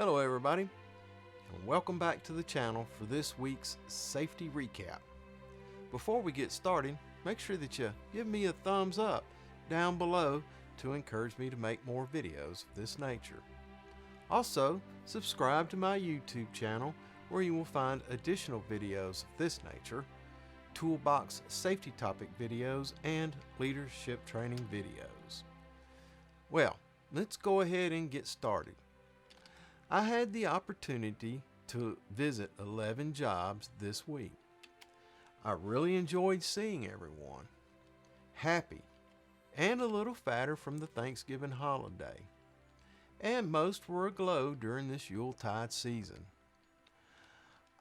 Hello everybody, and welcome back to the channel for this week's safety recap. Before we get started, make sure that you give me a thumbs up down below to encourage me to make more videos of this nature. Also, subscribe to my YouTube channel where you will find additional videos of this nature, toolbox safety topic videos, and leadership training videos. Well, let's go ahead and get started. I had the opportunity to visit 11 jobs this week. I really enjoyed seeing everyone happy and a little fatter from the Thanksgiving holiday, and most were aglow during this Yuletide season.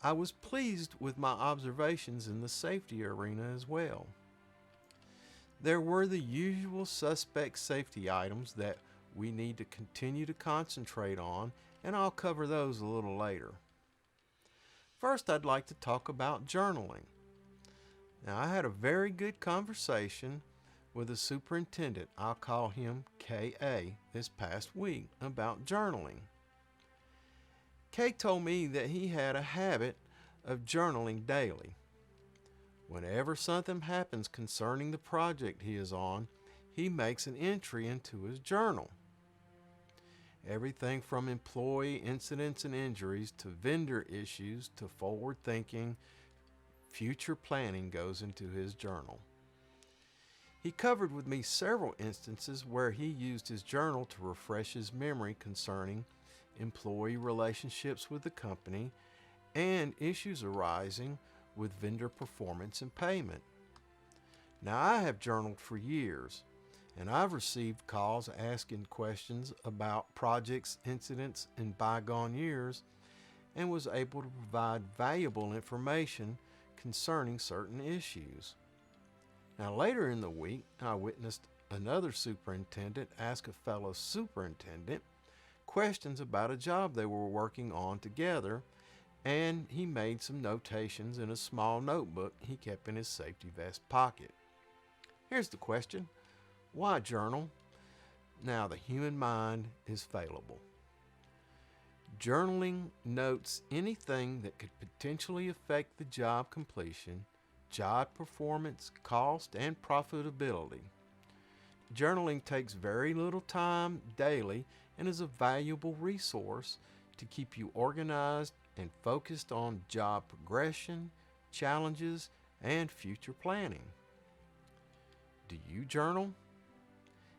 I was pleased with my observations in the safety arena as well. There were the usual suspect safety items that we need to continue to concentrate on, and I'll cover those a little later. First, I'd like to talk about journaling. Now, I had a very good conversation with a superintendent, I'll call him K.A., this past week about journaling. K told me that he had a habit of journaling daily. Whenever something happens concerning the project he is on, he makes an entry into his journal. Everything from employee incidents and injuries to vendor issues to forward thinking, future planning goes into his journal. He covered with me several instances where he used his journal to refresh his memory concerning employee relationships with the company and issues arising with vendor performance and payment. Now, I have journaled for years, and I've received calls asking questions about projects, incidents in bygone years, and was able to provide valuable information concerning certain issues. Now, later in the week, I witnessed another superintendent ask a fellow superintendent questions about a job they were working on together, and he made some notations in a small notebook he kept in his safety vest pocket. Here's the question. Why journal? Now, the human mind is fallible. Journaling notes anything that could potentially affect the job completion, job performance, cost, and profitability. Journaling takes very little time daily and is a valuable resource to keep you organized and focused on job progression, challenges, and future planning. Do you journal?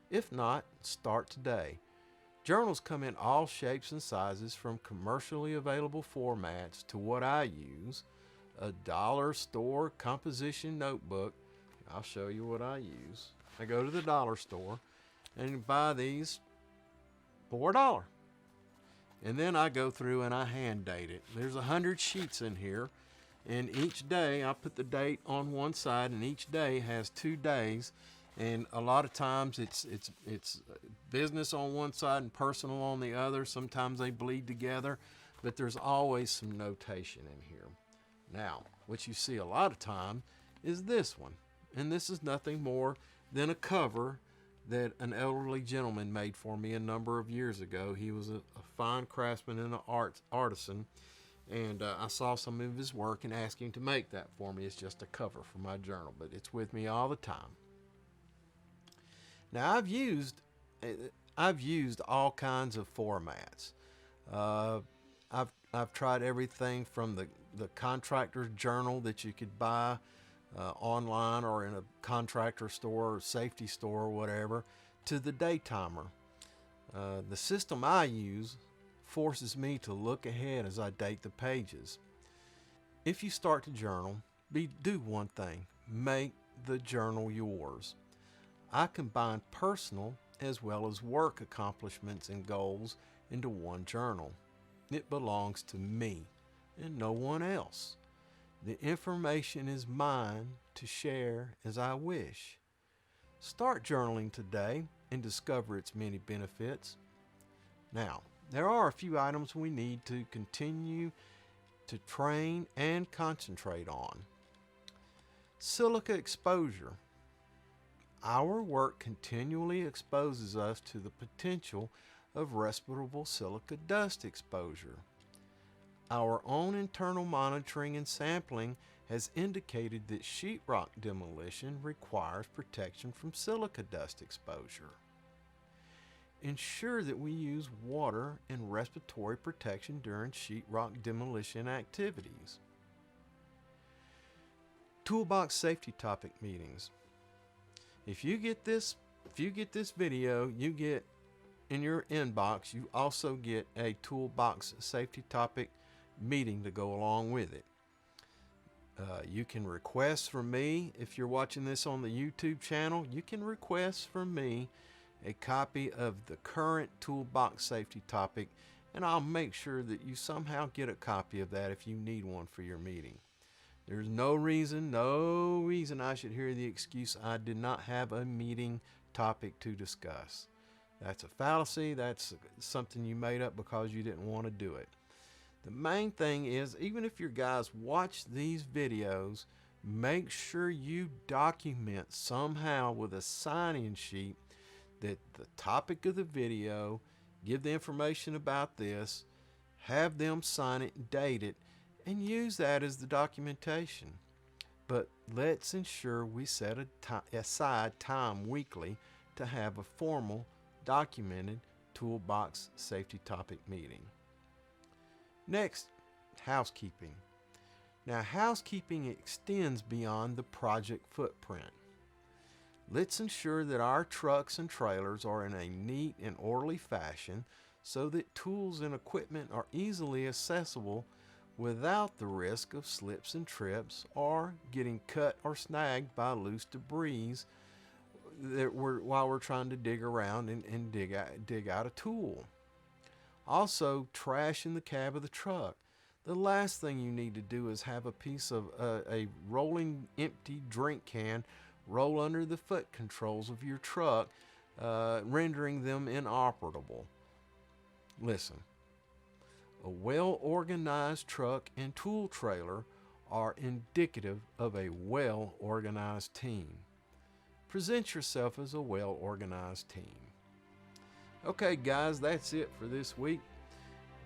If not, start today. Journals come in all shapes and sizes, from commercially available formats to what I use, a dollar store composition notebook. I'll show you what I use. I go to the dollar store and buy these for $1. And then I go through and I hand date it. There's 100 sheets in here, and each day I put the date on one side, and each day has 2 days. And a lot of times it's business on one side and personal on the other. Sometimes they bleed together, but there's always some notation in here. Now, what you see a lot of time is this one. And this is nothing more than a cover that an elderly gentleman made for me a number of years ago. He was a fine craftsman and an artisan. And I saw some of his work and asked him to make that for me. It's just a cover for my journal, but it's with me all the time. Now, I've used all kinds of formats. I've tried everything from the contractor's journal that you could buy online or in a contractor store or safety store or whatever, to the day timer. The system I use forces me to look ahead as I date the pages. If you start to journal, do one thing: make the journal yours. I combine personal as well as work accomplishments and goals into one journal. It belongs to me and no one else. The information is mine to share as I wish. Start journaling today and discover its many benefits. Now, there are a few items we need to continue to train and concentrate on. Silica exposure. Our work continually exposes us to the potential of respirable silica dust exposure. Our own internal monitoring and sampling has indicated that sheetrock demolition requires protection from silica dust exposure. Ensure that we use water and respiratory protection during sheetrock demolition activities. Toolbox safety topic meetings. If you get this video, you get in your inbox, you also get a toolbox safety topic meeting to go along with it. You can request from me, if you're watching this on the YouTube channel, you can request from me a copy of the current toolbox safety topic, and I'll make sure that you somehow get a copy of that if you need one for your meeting. There's no reason I should hear the excuse I did not have a meeting topic to discuss. That's a fallacy. That's something you made up because you didn't want to do it. The main thing is, even if your guys watch these videos, make sure you document somehow with a sign-in sheet that the topic of the video, give the information about this, have them sign it and date it, and use that as the documentation. But let's ensure we set aside time weekly to have a formal, documented toolbox safety topic meeting. Next, housekeeping. Now, housekeeping extends beyond the project footprint. Let's ensure that our trucks and trailers are in a neat and orderly fashion so that tools and equipment are easily accessible without the risk of slips and trips or getting cut or snagged by loose debris while we're trying to dig around and dig out a tool. Also, trash in the cab of the truck. The last thing you need to do is have a piece of a rolling empty drink can roll under the foot controls of your truck, rendering them inoperable. Listen, a well-organized truck and tool trailer are indicative of a well-organized team. Present yourself as a well-organized team. Okay, guys, that's it for this week.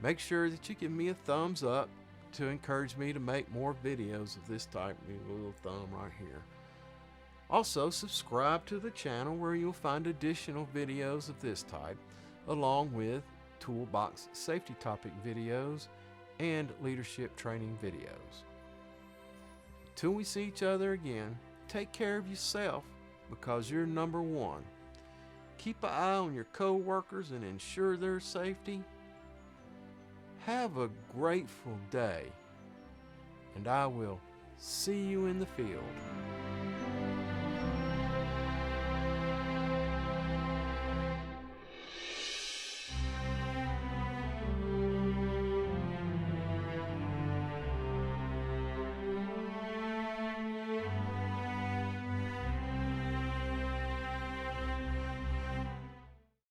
Make sure that you give me a thumbs up to encourage me to make more videos of this type. A little thumb right here. Also, subscribe to the channel where you'll find additional videos of this type, along with toolbox safety topic videos and leadership training videos. Till we see each other again, take care of yourself because you're number one. Keep an eye on your co-workers and ensure their safety. Have a grateful day, and I will see you in the field.